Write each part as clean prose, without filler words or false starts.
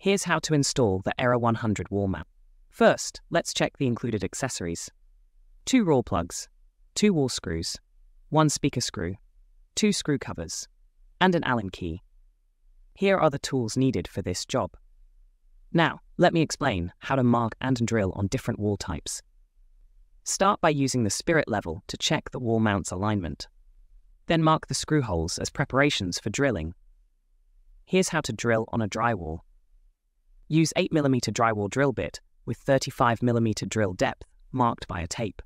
Here's how to install the ERA100 Wall Mount. First, let's check the included accessories. 2 raw plugs, 2 wall screws, 1 speaker screw, 2 screw covers, and an Allen key. Here are the tools needed for this job. Now, let me explain how to mark and drill on different wall types. Start by using the spirit level to check the wall mount's alignment. Then mark the screw holes as preparations for drilling. Here's how to drill on a drywall. Use 8mm drywall drill bit with 35mm drill depth marked by a tape.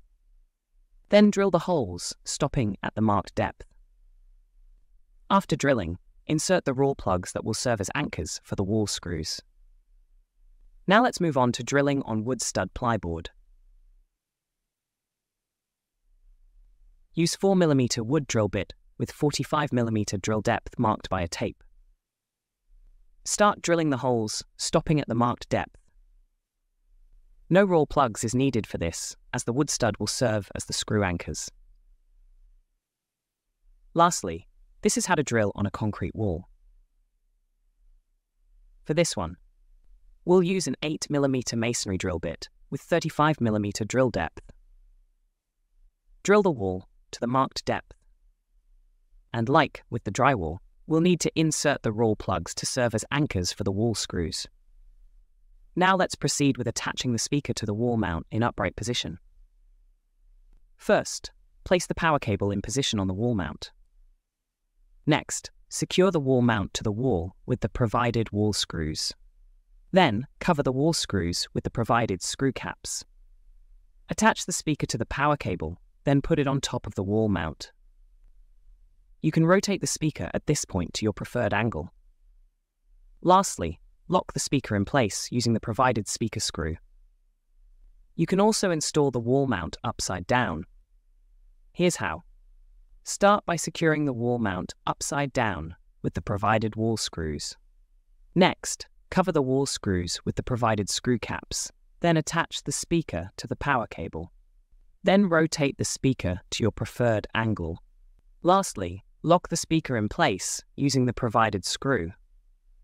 Then drill the holes, stopping at the marked depth. After drilling, insert the raw plugs that will serve as anchors for the wall screws. Now let's move on to drilling on wood stud plyboard. Use 4mm wood drill bit with 45mm drill depth marked by a tape. Start drilling the holes, stopping at the marked depth. No raw plugs is needed for this, as the wood stud will serve as the screw anchors. Lastly, this is how to drill on a concrete wall. For this one, we'll use an 8mm masonry drill bit with 35mm drill depth. Drill the wall to the marked depth. And like with the drywall, we'll need to insert the raw plugs to serve as anchors for the wall screws. Now let's proceed with attaching the speaker to the wall mount in upright position. First, place the power cable in position on the wall mount. Next, secure the wall mount to the wall with the provided wall screws. Then, cover the wall screws with the provided screw caps. Attach the speaker to the power cable, then put it on top of the wall mount. You can rotate the speaker at this point to your preferred angle. Lastly, lock the speaker in place using the provided speaker screw. You can also install the wall mount upside down. Here's how. Start by securing the wall mount upside down with the provided wall screws. Next, cover the wall screws with the provided screw caps, then attach the speaker to the power cable. Then rotate the speaker to your preferred angle. Lastly, lock the speaker in place using the provided screw.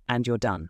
And you're done.